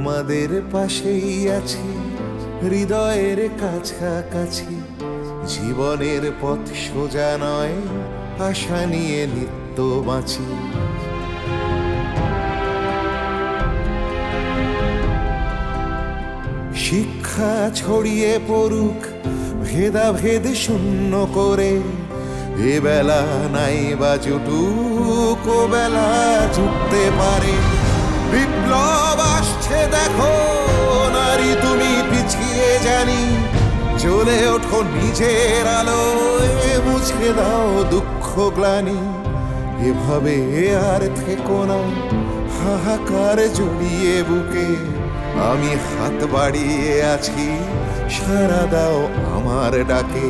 তোমাদের পাশেই আছি, হৃদয়ের কাছাকাছি। জীবনের পথ সোজা নয়, আশা নিয়ে নিত্য বাঁচি। শিক্ষা ছড়িয়ে পড়ুক ভেদাভেদ শূন্য করে, এ বেলা নাই বা জুটুক, ও বেলা জুটতে পারে। বিপ্লব আসছে দেখো নারী, তুমি পিছিয়ে জানি। জ্বলে ওঠো নিজের আলোয়, মুছে দাও দুঃখ গ্লানি। এভাবে আর থেকো না হাহাকার জড়িয়ে বুকে। আমি হাত বাড়িয়ে আছি, সাড়া দাও আমার ডাকে।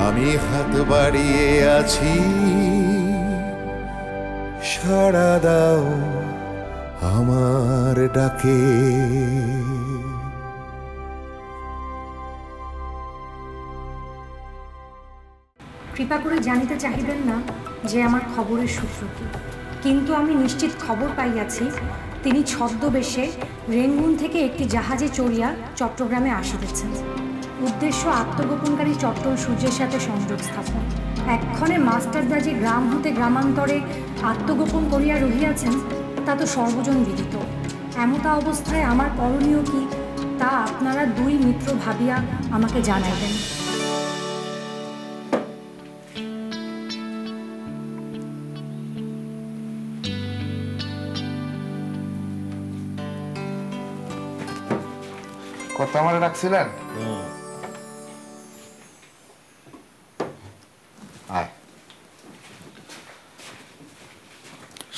আমি হাত বাড়িয়ে আছি, সাড়া দাও আমার ডাকে। কৃপা করে জানিতে চাহিবেন না যে আমার খবরের সূত্র কি, কিন্তু আমি নিশ্চিত খবর পাইয়াছি তিনি ছদ্মবেশে রেঙ্গুন থেকে একটি জাহাজে চড়িয়া চট্টগ্রামে আসিতেছেন। উদ্দেশ্য আত্মগোপনকারী চট্টল সূর্যের সাথে সংযোগ স্থাপন। এক্ষণে মাস্টারদাজি গ্রাম হতে গ্রামান্তরে আত্মগোপন করিয়া রহিয়াছেন, তা তো সর্বজন বিদিত। এমতা অবস্থায় আমার করণীয় কি, তা আপনারা দুই মিত্র ভাবিয়া আমাকে জানাইবেন। কথা আমার রাখছিলেন?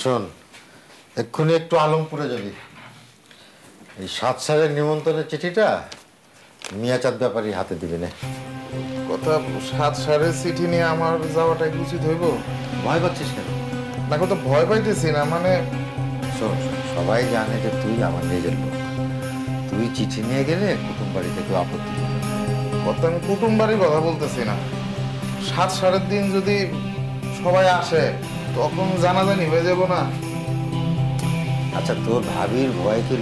শোন, এক্ষুনি একটু আলমপুরে যাবি। এই 7 সালের নিমন্ত্রণের চিঠিটা মিয়াচাঁদ ব্যাপারী হাতে দিবি না। কথা 7 সালের চিঠি নিয়ে আমার যাওয়াটা উচিত হইব? ভয় পাচ্ছিস কেন? না, কথা ভয় পাইতেছি না, মানে শোন, সবাই জানে যে তুই আমার নিজের লোক। তুই চিঠি নিয়ে গেলে কুটুম বাড়িতে কেউ আপত্তি করবে। কথা আমি কুটুম বাড়ির কথা বলতেছি না। 7 সালের দিন যদি সবাই আসে তখন জানাজানি হয়ে যাব না? আচ্ছা, তোর ভাবির ভয় কি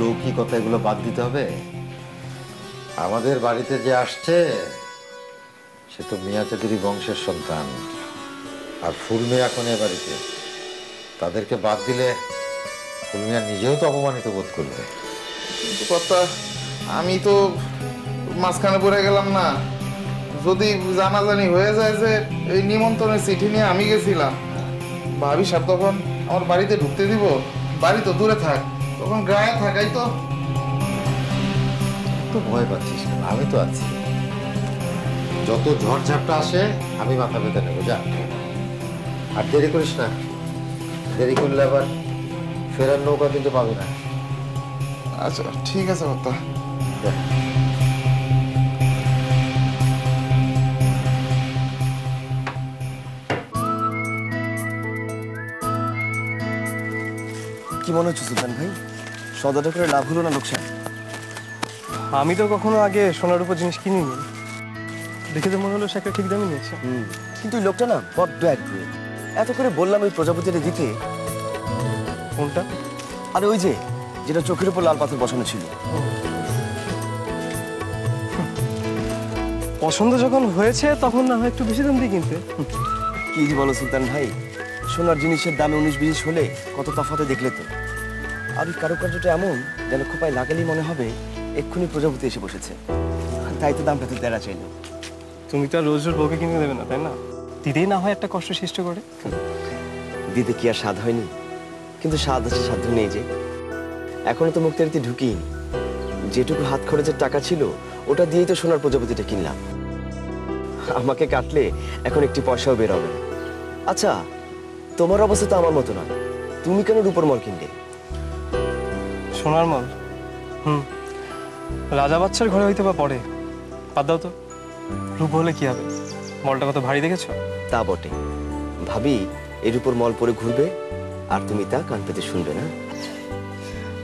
লোকই কথা, এগুলো বাদ দিতে হবে? আমাদের বাড়িতে যে আসছে সে তো মিয়াচাঁদেরই বংশের সন্তান, আর ফুলমিয়া এখন এ বাড়িতে। তাদেরকে বাদ দিলে ফুলমিয়া নিজেও তো অপমানিত বোধ করবে। কিন্তু কথা আমি তো মাঝখানে পড়ে গেলাম না। যদি জানাজানি হয়ে যায় যে এই নিমন্ত্রণের চিঠি নিয়ে আমি গেছিলাম, ভাবি সাহেব তখন আমার বাড়িতে ঢুকতে দিব? বাড়ি তো দূরে থাক, তখন গ্রামে থাকাই তো। তো ভয় পাচ্ছিস কেন? আমি তো আছি। যত ঝড়ঝাপটা আসে আমি মাথা পেতে নেবো। যা, আর দেরি করিস না। দেরি করলে আবার ফেরার নৌকা কিন্তু পাবি না। আচ্ছা ঠিক আছে কথা। কি মনে হচ্ছে সুলতান ভাই, সদাটা করে লাভ হলো না লোকসান? আমি তো কখনো আগে সোনার উপর জিনিস কিনিনি, দেখে তো মনে হলো সে একটা ঠিক দামই নিয়েছে। কিন্তু ওই লোকটা না বড্ড একগুঁয়ে। এত করে বললাম ওই প্রজাপতিটা দিতে। কোনটা? আরে ওই যে যেটা চোখের উপর লাল পাথর বসানো ছিল। পছন্দ যখন হয়েছে তখন না হয় একটু বেশি দাম দিয়ে কিনতে। কি যে বলো সুলতান ভাই, সোনার জিনিসের দামে 19-20 হলে কত তফাতে দেখলে তো। আর ওই কারুকার্যটা এমন যেন খোপায় লাগালেই মনে হবে এক্ষুনি প্রজাপতি এসে বসেছে। তাই তো দামটা তো দেড়া চাইল। তুমি তো আর রোজ রোজ বউকে কিনে দেবে না, তাই না? দিতেই না হয় একটা কষ্ট সৃষ্টি করে। দিতে কি আর স্বাদ হয়নি? কিন্তু স্বাদ আছে, সাধ্য নেই যে। এখনো তো মুক্তারিতে ঢুকিনি। যেটুকু হাত খরচের টাকা ছিল ওটা দিয়েই তো সোনার প্রজাপতিটা কিনলাম। আমাকে কাটলে এখন একটি পয়সাও বের হবে না। আচ্ছা, তোমার অবস্থা তো আমার মতো না। তুমি কেন রূপোর মল কিনলে? সোনার মল? রাজা বাচ্চার ঘরে হইতে বা পড়ে। বাদ দাও তো, রূপ হলে কি হবে? মলটা কত ভারী দেখেছো? তা বটে। ভাবি এর উপর মল পরে ঘুরবে আর তুমি তা কান পেতে শুনবে না।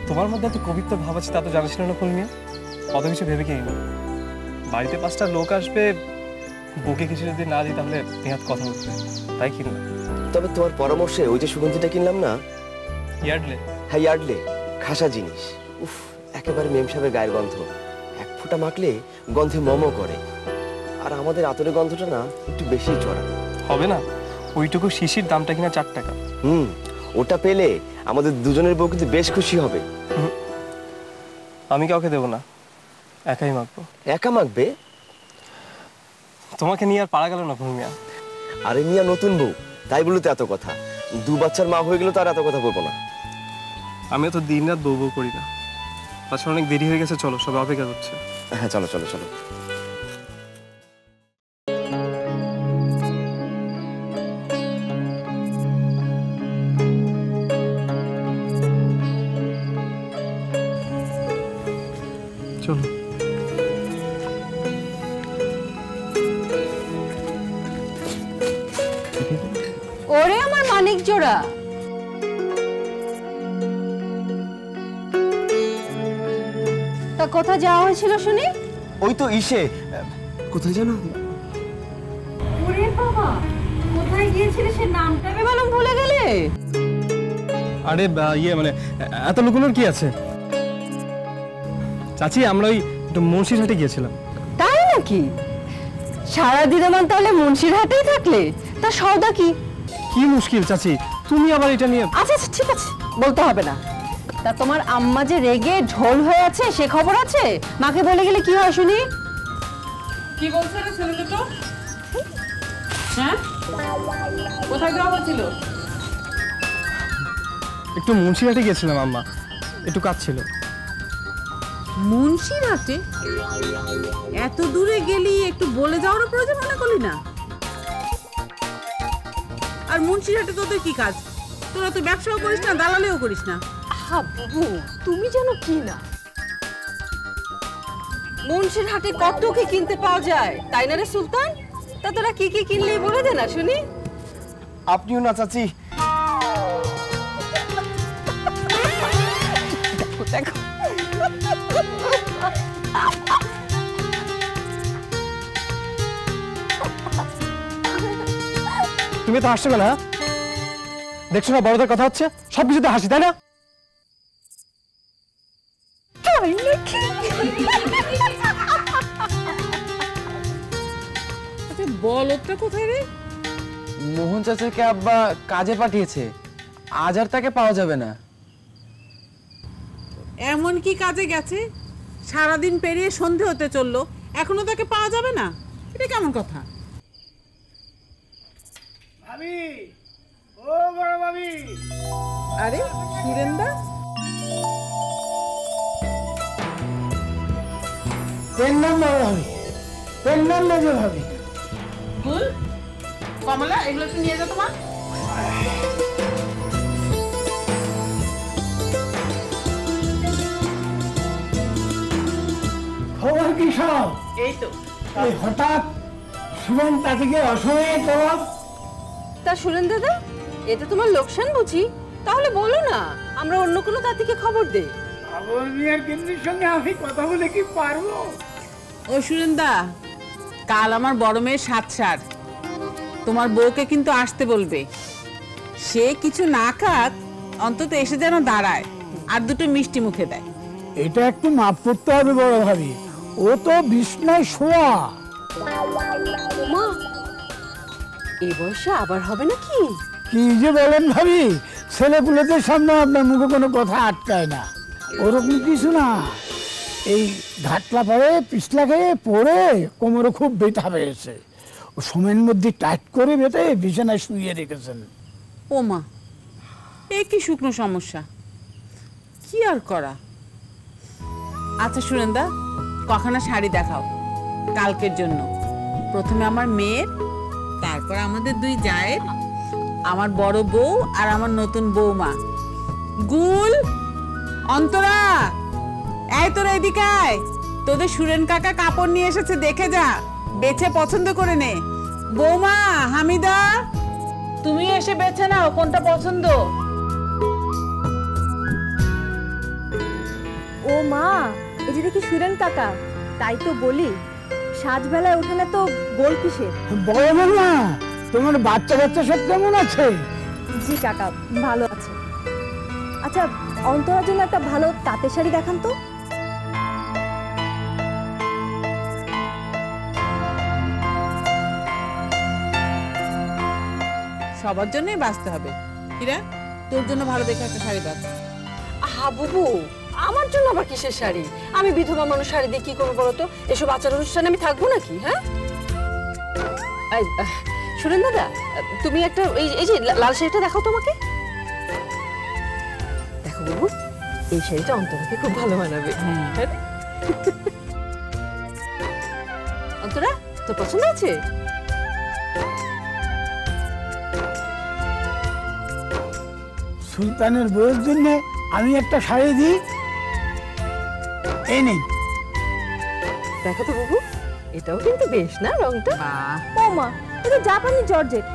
তোমার মধ্যে এত কবিত্ব ভাব আছে তা তো জানিস না ফুলমিয়া। কত কিছু ভেবে কিনি। বাড়িতে 5টা লোক আসবে, বুকে কিছু যদি না দিই তাহলে নেহাত কথা উঠবে, তাই কিনলাম। তবে তোমার পরামর্শে ওই যে সুগন্ধিটা কিনলাম না, ইয়ার্ডলে। হ্যাঁ ইয়ার্ডলে, খাসা জিনিস। উফ, একেবারে মেম সাহেবের গায়ের গন্ধ। এক ফোঁটা মাখলে গন্ধে মমো করে। আর আমাদের আতরের গন্ধটা না একটু বেশি চড়া। হবে না, ওইটুকু শিশির দামটা কিনা 4 টাকা। ওটা পেলে আমাদের দুজনের বউ কিন্তু বেশ খুশি হবে। আমি কাউকে দেবো না, একাই মাখবো। একা মাখবে? তোমাকে নিয়ে আর পারা গেল না ভূমিয়া। আরে মিয়া নতুন বউ, তাই বলতে এত কথা। 2 বাচ্চার মা হয়ে গেলে তো আর এত কথা বলবো না। আমিও তো দিন রাত বউ বউ করি না। তাছাড়া অনেক দেরি হয়ে গেছে, চলো সবাই অপেক্ষা করছে। হ্যাঁ চলো চলো চলো। চলো। ওরে আমার মানিক জোড়া, তা কোথায় যাওয়া হয়েছিল শুনি? ওই তো ইসে, কোথায় জানো? ওরে বাবা, কোথায় গিয়েছিলে সে নামটা বেমালুম ভুলে গেলে? আরে মানে এত লুকোনোর কি আছে চাচি, আমরা ওই একটু মুন্সিরহাটে গিয়েছিলাম। তাই নাকি? সারাদিন আমার তাহলে মুন্সিরহাটেই থাকলে? তা সওদা কি? কি মুশকিল চাচি, তুমি আবার এটা নিয়ে? আচ্ছা আচ্ছা ঠিক আছে, বলতে হবে না। তা তোমার আম্মা যে রেগে ঢোল হয়ে আছে সে খবর আছে? মাকে বলে গেলে কি হয় শুনি? কি বলছে রে ছেলেটা তো? হ্যাঁ, কোথায় যাওয়া হয়েছিল? একটু মুন্সিরহাটে গিয়েছিলাম আম্মা, একটু কাজ ছিল। মুন্সিরহাটে? এত দূরে গেলি, একটু বলে যাওয়ার প্রয়োজন মনে করলি না? আর মুন্সিরহাটে তোদের কি কাজ? তোরা তো ব্যবসাও করিস না, দালালিও করিস না। হাবু, তুমি জানো কি না? মুন্সিরহাটে কত কি কিনতে পাওয়া যায়, তাই না রে সুলতান? তা তোরা কি কি কিনলি বলে দে না শুনি। আপনিও না চাচি। তুমি তো হাসছো না, দেখছো না বড়দের কথা হচ্ছে, সবকিছুতে হাসি, তাই না? বলদটা কোথায় রে? মোহন চাচাকে আব্বা কাজে পাঠিয়েছে, আজ আর তাকে পাওয়া যাবে না। এমন কি কাজে গেছে? সারাদিন পেরিয়ে সন্ধে হতে চললো, এখনো তাকে পাওয়া যাবে না? এটা কেমন কথা? ভাবি, ও বড় ভাবি। আরে সুরেন্দা, পেন্নাম বড় ভাবি, পেন্নাম মেজো ভাবি। গুল, কমলা, এগুলো একটু নিয়ে যা তোমার। খবর কি সব? এই তো এই হঠাৎ সুমন তাঁতিকে অসময়ে তরফ। তা সুরেন দাদা, এটা তোমার লোকসান বুঝি? তাহলে বলো না, আমরা অন্য কোনো তাঁতিকে খবর দেই। খবর মিয়ার কেন্দ্রের সঙ্গে আমি কথা বলে কি পারবো? ও সুরেন্দা, কাল আমার বড় মেয়ের 7 সার, তোমার বউকে কিন্তু আসতে বলবে। সে কিছু না খাক, অন্তত এসে যেন দাঁড়ায় আর দুটো মিষ্টি মুখে দেয়। এটা একটু মাপ করতে হবে বড় ভাবি, ও তো বিছনায় শোয়া। মা, এই বয়সে আবার হবে নাকি? কি যে বলেন ভাবি, ছেলেপুলেদের সামনে আপনার মুখে কোনো কথা আটকায় না। ওরকম কিছু না, এই ঘাটলা পরে পিছলা খেয়ে পড়ে কোমরে খুব ব্যথা পেয়েছে, ও সময়ের মধ্যে টাইট করে বেঁধে বিছানায় শুয়ে রেখেছেন। ও মা, এ কি শুকনো সমস্যা, কি আর করা। আচ্ছা সুরেন্দা, কখানা শাড়ি দেখাও কালকের জন্য। প্রথমে আমার মেয়ের, তারপর আমাদের 2 জায়ের, আমার বড় বউ আর আমার নতুন বৌমা। গুল, অন্তরা, এই তোরা এদিকে আয়, তোদের সুরেন কাকা কাপড় নিয়ে এসেছে, দেখে যা, বেছে পছন্দ করে নে। বৌমা হামিদা, তুমি এসে বেছে নাও কোনটা পছন্দ। ও মা, এই যে দেখি সুরেন কাকা, তাই তো বলি সাজবেলায় ওঠে না তো গোল কিসের? বড় না, তোমার বাচ্চা কাচ্চা সব কেমন আছে? জি কাকা, ভালো আছে। আচ্ছা, অন্তরার জন্য একটা ভালো তাঁতের শাড়ি দেখান তো। সবার জন্যই বাঁচতে হবে। কিরা, তোর জন্য ভালো দেখে একটা শাড়ি বাঁচ। আহা বুবু, আমার জন্য আবার কিসের শাড়ি? আমি বিধবা মানুষ, শাড়ি দিয়ে কি করবো বলো তো? এসব আচার অনুষ্ঠানে আমি থাকবো নাকি? হ্যাঁ, শুনেন দাদা, তুমি একটা এই যে লাল শাড়িটা দেখাও তোমাকে। দেখো বাবু, এই শাড়িটা অন্তরাকে খুব ভালো মানাবে। অন্তরা, তোর পছন্দ আছে? সুলতানের বউয়ের জন্য আমি একটা শাড়ি দিই, এই নেই। দেখো তো বাবু, এটাও কিন্তু বেশ না রংটা? ও মা, এটা জাপানি জর্জেট।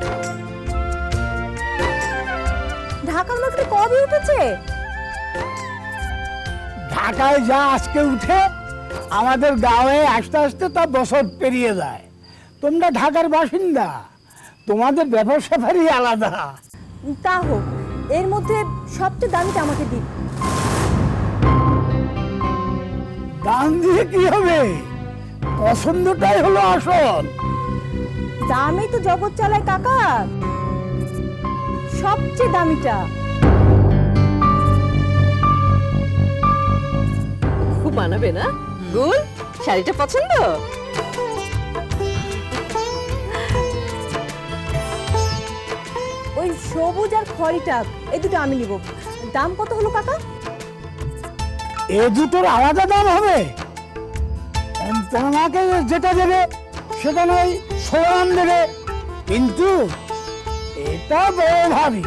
ঢাকার মার্কেটে কবে উঠেছে? ঢাকায় যা আজকে উঠে আমাদের গাঁয়ে আসতে আসতে তা বছর পেরিয়ে যায়। তোমরা ঢাকার বাসিন্দা, তোমাদের ব্যাপার স্যাপারই আলাদা। তা হোক, এর মধ্যে সবচেয়ে দামিটা আমাকে দিন। দাম দিয়ে কি হবে? পছন্দটাই হলো আসল। দামই তো জগৎ চালায় কাকা, সবচেয়ে দামিটা। খুব মানাবে না গুল? শাড়িটা পছন্দ? ওই সবুজ আর খড়িটা, এই দুটো আমি নিব। দাম কত হলো কাকা? এ দুটোর আলাদা দাম হবে? তোমাকে যেটা দেবে সেটা নয় সমান দেবে, কিন্তু এটা বড় ভাবি।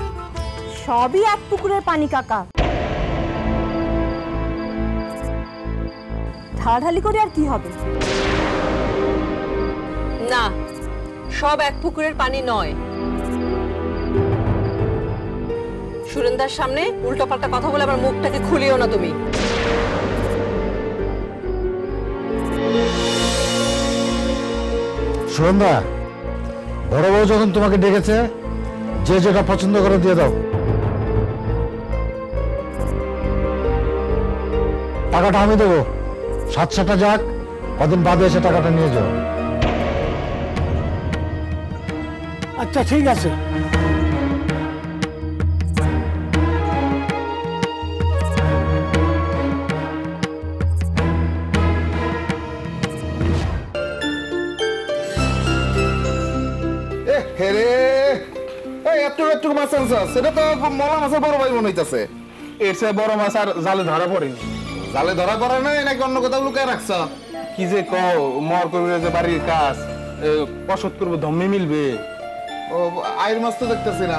সবই এক পুকুরের পানি কাকা, ঢালাঢালি করে আর কি হবে? না, সব এক পুকুরের পানি নয়। সুরেন্দার সামনে উল্টোপাল্টা কথা বলে আবার মুখটাকে খুলিও না তুমি। সুরন্দা, বড় বউ যখন তোমাকে ডেকেছে, যে যেটা পছন্দ করে দিয়ে দাও। টাকাটা আমি দেবো, 700টা যাক, কদিন বাদে এসে টাকাটা নিয়ে যাও। আচ্ছা ঠিক আছে। একটু মাছ আনছাস, সেটা তো মলা মাছের বড় ভাই মনে হইতাছে। এর চেয়ে বড় মাছ আর জালে ধরা পড়েনি। জালে ধরা পড়ে নাই নাকি অন্য কোথাও লুকায় রাখছ? কি যে কও, মর করবে যে বাড়ির কাজ, পশত করবো ধম্মে মিলবে। ও আইর মাছ তো দেখতেছি না।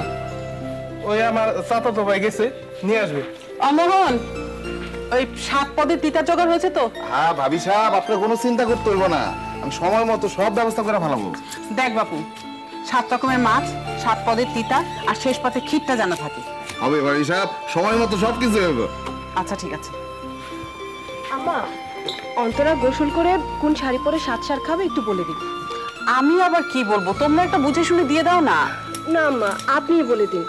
ওই আমার চাচা তো ভাই গেছে, নিয়ে আসবে। অমরণ, ওই 7 পদের তিতা জোগাড় হয়েছে তো? হ্যাঁ ভাবি সাহেব, আপনার কোনো চিন্তা করতে হইব না, আমি সময় মতো সব ব্যবস্থা করে ফেলাবো। দেখ বাপু, 7 রকমের মাছ, 7 পদের তিতা, আর শেষ পাতে ক্ষীরটা জানা থাকে। হবে ভাবি সাহেব, সময় মতো সবকিছু হবে। আচ্ছা ঠিক আছে। আমা, অন্তরা গোসল করে কোন শাড়ি পরে সাত সার খাবে একটু বলে দিন। আমি আবার কি বলবো, তোমরা একটা বুঝে শুনে দিয়ে দাও না। না মা, আপনিই বলে দিন।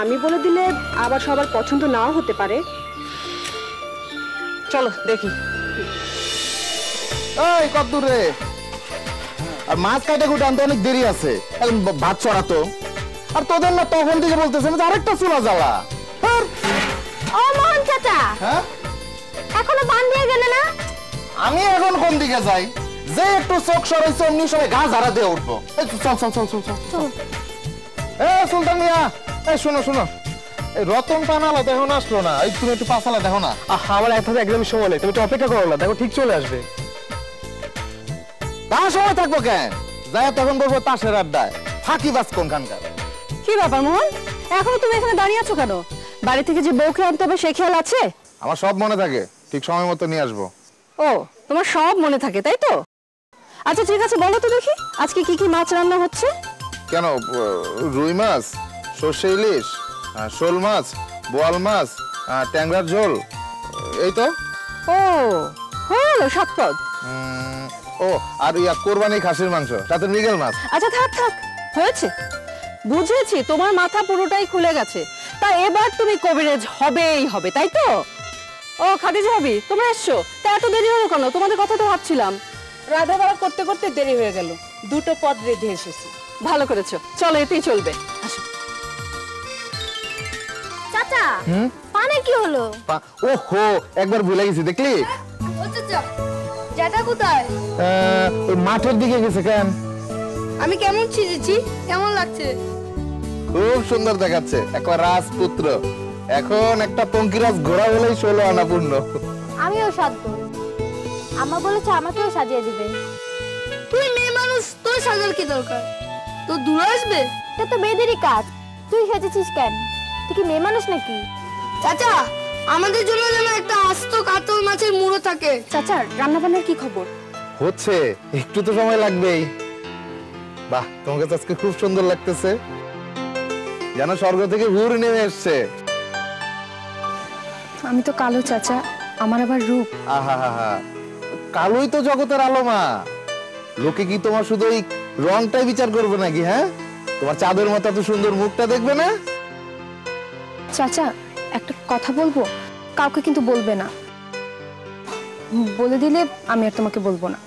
আমি বলে দিলে আবার সবার পছন্দ নাও হতে পারে। চলো দেখি। এই কত দূরে? আর মাছ কাটে কুটে আনতে অনেক দেরি আছে, ভাত চড়াতো। আর তোদের না তখন থেকে বলতেছে যে আরেকটা চুলা জ্বালা। ও মোহন চাচা, হ্যাঁ, এখনো বান দিয়ে গেলে না? আমি এখন কোন দিকে যাই? যে একটু চোখ সরাইছে অমনি সময় গা ঝাড়া দিয়ে উঠবো। চল চল চল চল চল। এ সুলতান মিয়া, এই শোনো শোনো, এই রতন পানালা তো এখন আসলো না, এই তুমি একটু পাছালা দেখো না। আমার একভাবে একদম সময় নেই, তুমি একটু অপেক্ষা করো না, দেখো ঠিক চলে আসবে। তা সময় থাকবো কেন? যাই তখন বলবো তাসের আড্ডায়, ফাঁকি বাস কোনখানকার। কি ব্যাপার মোহন, এখনো তুমি এখানে দাঁড়িয়ে আছো কেন? বাড়ি থেকে যে বউকে আনতে হবে সে খেয়াল আছে? আমার সব মনে থাকে, ঠিক সময় মতো নিয়ে আসবো। ও, তোমার সব মনে থাকে তাই তো? আচ্ছা ঠিক আছে, বলো তো দেখি আজকে কি কি মাছ রান্না হচ্ছে? কেন, রুই মাছ, সর্ষে ইলিশ, শোল মাছ, বোয়াল মাছ, ট্যাংরার ঝোল, এই তো। ও হ্যাঁ, 7 পদ। ও আর ইয়া কোরবানি খাসির মাংস, সাথে মৃগেল মাছ। আচ্ছা থাক থাক, হয়েছে, বুঝেছি তোমার মাথা পুরোটাই খুলে গেছে। তা এবার তুমি কবিরাজ হবেই হবে, তাই তো? ও খাদিজা ভাবি, তোমরা এসছো? তা এত দেরি হলো কেন? তোমাদের কথা তো ভাবছিলাম। রাধা বাড়া করতে করতে দেরি হয়ে গেল, 2টো পদ রেঁধে এসেছি। ভালো করেছো, চলো এতেই চলবে। আসো। চাচা পানে কি হলো? ওহো, একবার ভুলে গেছি, দেখলি? ও চাচা, জ্যাঠা কোথায়? ওই মাঠের দিকে গেছে। কেন? আমি কেমন ছিঁড়েছি? কেমন লাগছে? খুব সুন্দর দেখাচ্ছে, একবার রাজপুত্র। এখন একটা পঙ্কিরাজ ঘোড়া হলেই 16 আনা পূর্ণ। আমিও সাজব। আম্মা বলেছে আমাকেও সাজিয়ে দিবে। তুই মেয়ে মানুষ, তোর সাজার কি দরকার? তোর দূর আসবে, এটা তো মেয়েদেরই কাজ। তুই সেজেছিস কেন? তুই কি মেয়ে মানুষ নাকি? চাচা, আমাদের জন্য যেন একটা আস্ত কাতল মাছের মুড়ো থাকে। চাচা, রান্না বান্নার কি খবর? হচ্ছে, একটু তো সময় লাগবেই। বাহ, তোমাকে তো আজকে খুব সুন্দর লাগতেছে, যেন স্বর্গ থেকে হুর নেমে এসছে। আমি তো কালো চাচা, আমার আবার রূপ। আহা হা হা, কালোই তো জগতের আলো মা। লোকে কি তোমার শুধু এই রংটাই বিচার করবে নাকি? হ্যাঁ, তোমার চাঁদের মতো এত সুন্দর মুখটা দেখবে না? চাচা, একটা কথা বলবো, কাউকে কিন্তু বলবে না। বলে দিলে আমি আর তোমাকে বলবো না।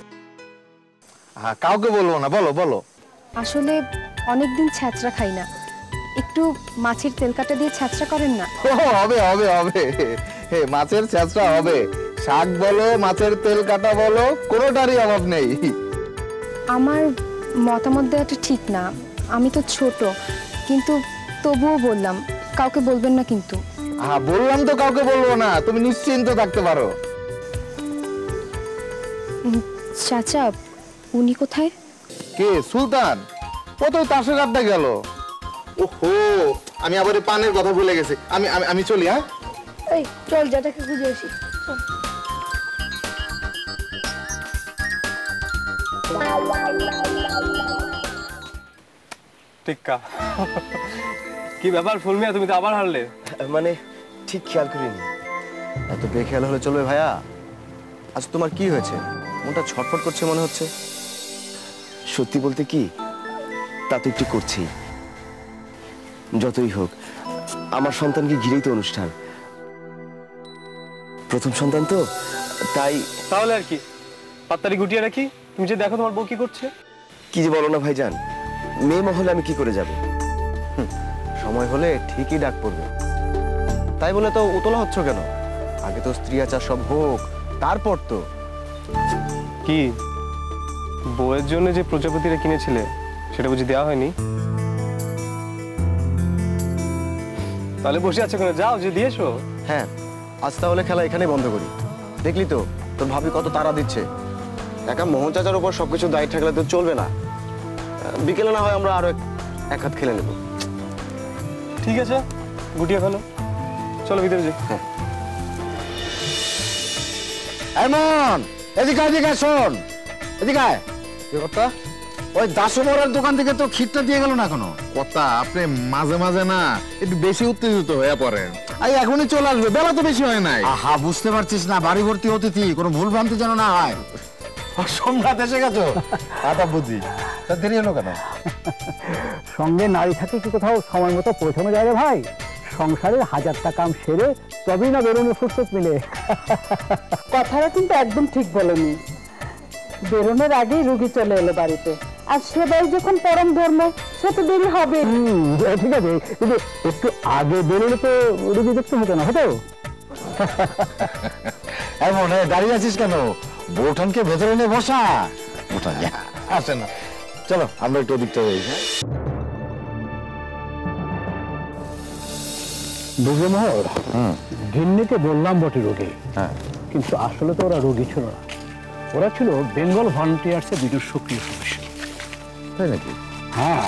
হ্যাঁ, কাউকে বলবো না, বলো বলো। আসলে অনেকদিন ছ্যাঁচড়া খাই না, একটু মাছের তেল কাটা দিয়ে ছ্যাঁচড়া করেন না? হবে হবে হবে, মাছের ছ্যাঁচড়া হবে। শাক বলো, মাছের তেল কাটা বলো, কোনোটারই অভাব নেই। আমার মতামত দেওয়াটা ঠিক না, আমি তো ছোট, কিন্তু তবুও বললাম, কাউকে বলবেন না কিন্তু। হ্যাঁ, বললাম তো কাউকে বলবো না, তুমি নিশ্চিন্ত থাকতে পারো। চাচা, উনি কোথায়? কে? সুলতান? ও তো তাসের আড্ডা গেল। ওহো, আমি আবার এই পানের কথা ভুলে গেছি। আমি আমি আমি চলি। হ্যাঁ, এই চল জ্যাঠাকে খুঁজে আসি। টিক্কা, কি ব্যাপার ফুলমিয়া, তুমি তো আবার হারলে? মানে ঠিক খেয়াল করিনি। এত বেখেয়াল হলে চলবে ভাইয়া? আজ তোমার কি হয়েছে? মনটা ছটফট করছে মনে হচ্ছে। সত্যি বলতে কি, তা তো একটু করছি। যতই হোক, আমার সন্তানকে ঘিরেই তো অনুষ্ঠান। প্রথম সন্তান তো, তাই। তাহলে আর কি, পাত্তারি গুটিয়ে রাখি। তুমি যে দেখো তোমার বউ কি করছে। কি যে বলো না ভাইজান, মেয়ে মহলে আমি কি করে যাব? সময় হলে ঠিকই ডাক পড়বে। তাই বলে তো উতলা হচ্ছ কেন? আগে তো স্ত্রী আচার সব হোক, তারপর তো। কি বউয়ের জন্য যে প্রজাপতিরা কিনেছিলে সেটা বুঝি দেওয়া হয়নি? তাহলে বসে আছো কেন? যাও, যে দিয়েছো। হ্যাঁ, আজ তাহলে খেলা এখানে বন্ধ করি। দেখলি তো তোর ভাবি কত তাড়া দিচ্ছে। একা মোহন চাচার উপর সবকিছু দায়িত্ব থাকলে তো চলবে না। বিকেলে না হয় আমরা আরো এক হাত খেলে নেব। ঠিক আছে, গুটিয়ে ফেলো। চলো ভিতরে যাই। হ্যাঁ, এমন এদিকে এদিকে শোন, এদিকে আয়। কি কথা? ওই দাসমোড়ার দোকান থেকে তো খিটটা দিয়ে গেল না এখনো। কথা, আপনি মাঝে মাঝে না একটু বেশি উত্তেজিত হয়ে পড়েন। এই এখনই চলে আসবে, বেলা তো বেশি হয় নাই। আহা, বুঝতে পারছিস না, বাড়ি ভর্তি অতিথি, কোনো ভুল ভ্রান্তি যেন না হয়। সম্রাট এসে গেছো? আটা বুঝি, তা দেরি হলো কেন? সঙ্গে নারী থাকলে কি কোথাও সময় মতো পৌঁছানো যায় রে ভাই? সংসারের হাজারটা কাম সেরে তবেই না বেরোনো ফুরসত মিলে। কথাটা কিন্তু একদম ঠিক বলেনি। বেরোনোর আগেই রুগী চলে এলো বাড়িতে, আর সেবাই যখন পরম ধর্ম, সে তো দেরি হবে। ঠিক আছে, কিন্তু একটু আগে বেরোলে তো রুগী দেখতে হতো না, হতো? এমন দাঁড়িয়ে আছিস কেন? বৌঠানকে ভেতরে নিয়ে বসা। বৌঠান আসে না, চলো আমরা একটু ওদিকটা হই। বুঝলে মোহর, ঘিন্নিকে বললাম বটে রোগী, কিন্তু আসলে তো ওরা রোগী ছিল না, ওরা ছিল বেঙ্গল ভলান্টিয়ার্সের বিদ্যুৎ সক্রিয় সদস্য। তাই নাকি? হ্যাঁ,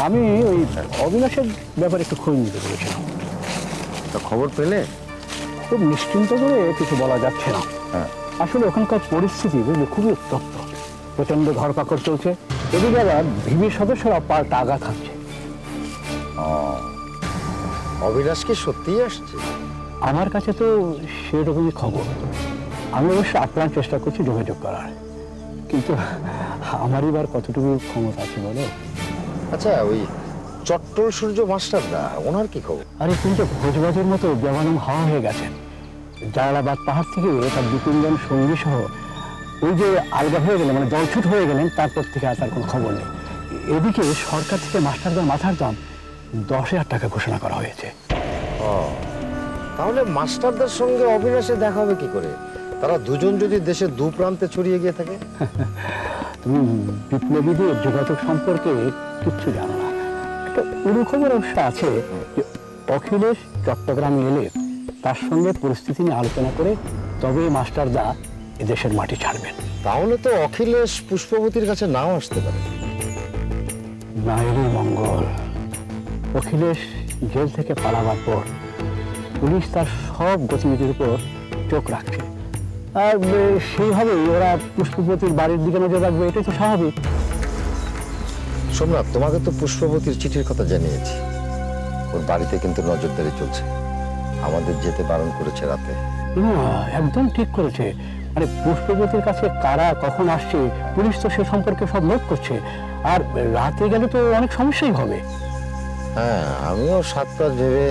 আমি ওই অবিনাশের ব্যাপারে একটু খোঁজ নিতে বলেছিলাম। তা খবর পেলে? খুব নিশ্চিন্ত করে কিছু বলা যাচ্ছে না। আসলে ওখানকার পরিস্থিতি বুঝলে খুবই উত্তপ্ত, প্রচন্ড ধরপাকড় চলছে। এদিকে আবার ভিবি সদস্যরা পাল্টা আঘাত খাচ্ছে। অবিনাশ কি সত্যিই আসছে? আমার কাছে তো সেরকমই খবর। আমি অবশ্য আপ্রাণ চেষ্টা করছি যোগাযোগ করার, কিন্তু আমার এবার কতটুকু ক্ষমতা আছে বলো? আচ্ছা, ওই চট্টল সূর্য মাস্টারদা, ওনার কি খবর? আরে তুমি তো ভোজবাজের মতো বেমানাম হাওয়া হয়ে গেছেন। জালালাবাদ পাহাড় থেকে তার 2-3 জন সঙ্গী সহ ওই যে আলগা হয়ে গেলেন, মানে জলছুট হয়ে গেলেন, তারপর থেকে আর তার কোনো খবর নেই। এদিকে সরকার থেকে মাস্টারদার মাথার দাম 10,000 টাকা ঘোষণা করা হয়েছে। ও, তাহলে মাস্টারদের সঙ্গে অবিনাশে দেখা হবে কি করে? তারা দুজন যদি দেশের দু প্রান্তে ছড়িয়ে গিয়ে থাকে। তুমি বিপ্লবীদের যোগাযোগ সম্পর্কে কিচ্ছু জানো না। একটা পুরো খবর অবশ্য আছে যে অখিলেশ চট্টগ্রামে এলে তার সঙ্গে পরিস্থিতি নিয়ে আলোচনা করে তবে মাস্টারদা এদেশের মাটি ছাড়বেন। তাহলে তো অখিলেশ পুষ্পবতীর কাছে নাও আসতে পারে। না এলে মঙ্গল। অখিলেশ জেল থেকে পালাবার পর পুলিশ তার সব গতিবিধির উপর চোখ রাখছে, আর সেইভাবেই ওরা পুষ্পবতীর বাড়ির দিকে নজর রাখবে, এটাই তো স্বাভাবিক। সোমনাথ, তোমাকে তো পুষ্পবতীর চিঠির কথা জানিয়েছি। ওর বাড়িতে কিন্তু নজরদারি চলছে, আমাদের যেতে বারণ করেছে রাতে। একদম ঠিক করেছে। মানে পুষ্পবতীর কাছে কারা কখন আসছে পুলিশ তো সে সম্পর্কে সব নোট করছে, আর রাতে গেলে তো অনেক সমস্যাই হবে। হ্যাঁ, আমিও 7 কাজ ভেবে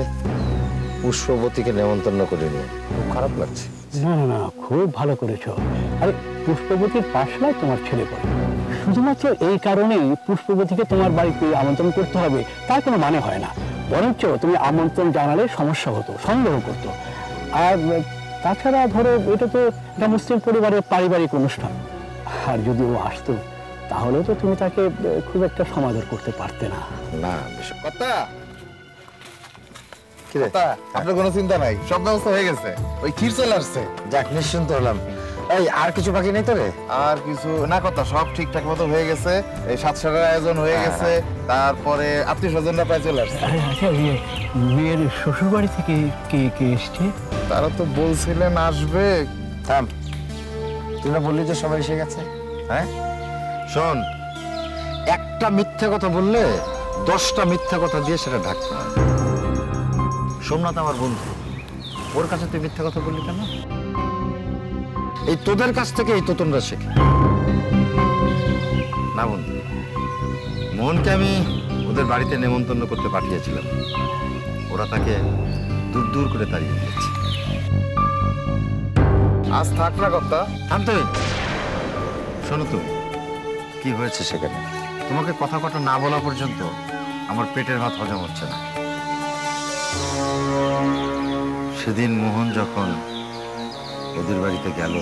পুষ্পবতীকে নেমন্তন্ন করিনি, খুব খারাপ লাগছে। না না না, খুব ভালো করেছো। আরে পুষ্পবতীর পাশলায় তোমার ছেলে পড়ে, শুধুমাত্র এই কারণেই পুষ্পবতীকে তোমার বাড়িতে আমন্ত্রণ করতে হবে তার কোনো মানে হয় না। বরঞ্চ তুমি আমন্ত্রণ জানালে সমস্যা হতো, সন্দেহ করতো। আর তাছাড়া ধরো এটা তো একটা মুসলিম পরিবারের পারিবারিক অনুষ্ঠান, আর যদি ও আসতো তাহলে তো তুমি তাকে খুব একটা সমাদর করতে পারতে না। না কথা আপনার কোনো চিন্তা নাই, সব ব্যবস্থা হয়ে গেছে, ওই ক্ষীর চলে আসছে। যাক, নিশ্চিন্ত হলাম। এই আর কিছু বাকি নেই তো রে? আর কিছু না, কথা সব ঠিকঠাক মতো হয়ে গেছে। এই 7 সারের আয়োজন হয়ে গেছে, তারপরে আত্মীয় স্বজনরা প্রায় চলে আসছে। আচ্ছা, মেয়ের শ্বশুর বাড়ি থেকে কে কে এসছে? তারা তো বলছিলেন আসবে। থাম, তুই না বললি যে সবাই এসে গেছে? হ্যাঁ শোন, একটা মিথ্যে কথা বললে 10টা মিথ্যে কথা দিয়ে সেটা ঢাকতে হয়। সোমনাথ আমার বন্ধু, ওর কাছে তুই মিথ্যে কথা বললি কেন? এই তোদের কাছ থেকে এই তোতনরা শেখে না বন্ধু। মোহনকে আমি ওদের বাড়িতে নেমন্তন্ন করতে পাঠিয়েছিলাম, ওরা তাকে দূর দূর করে তাড়িয়ে দিয়েছে। আজ থাক না কথা, থামতে। শোনো তুমি, কি হয়েছে সেখানে? তোমাকে কথা কটা না বলা পর্যন্ত আমার পেটের ভাত হজম হচ্ছে না। সেদিন মোহন যখন ওদের বাড়িতে গেল,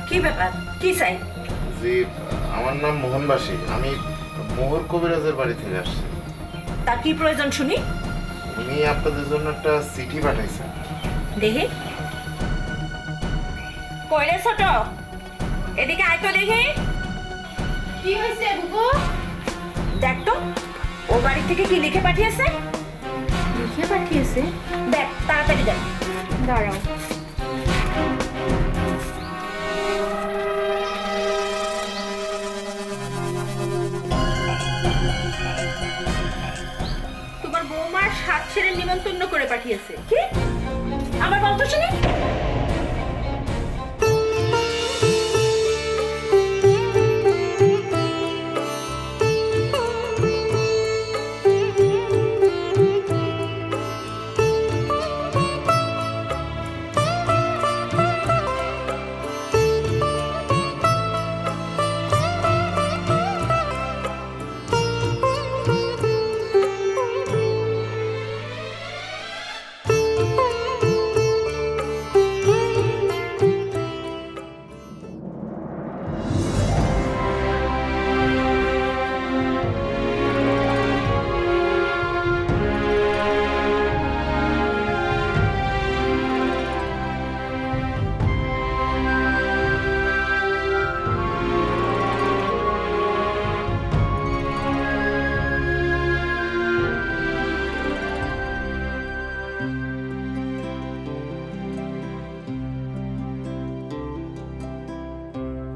কি ব্যাপার, কি চাই? জি, আমার নাম মোহনবাসী, আমি মোহর কবিরাজের বাড়ি থেকে আসছি। তার কি প্রয়োজন শুনি? উনি আপনাদের জন্য একটা চিঠি পাঠাইছেন। দেখি কইরে ছোট, এদিকে আয় তো দেখি। কি হয়েছে বুবু? দেখ তো ও বাড়ি থেকে কি লিখে পাঠিয়েছে। লিখে পাঠিয়েছে? দেখ, তাড়াতাড়ি দেখ। দাঁড়াও। তোমার বৌমার 7 ছেলের নিমন্ত্রণ করে পাঠিয়েছে। কি? আমার বলতো শুনি।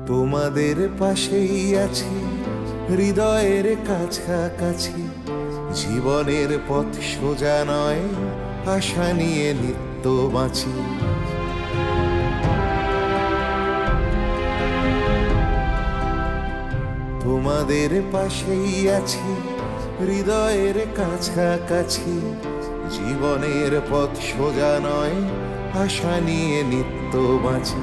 তোমাদের পাশেই আছি, হৃদয়ের কাছাকাছি, জীবনের পথ সোজা নয়, আশা নিয়ে নিত্য বাঁচি। তোমাদের পাশেই আছি, হৃদয়ের কাছাকাছি, জীবনের পথ সোজা নয়, আশা নিয়ে নিত্য বাঁচি।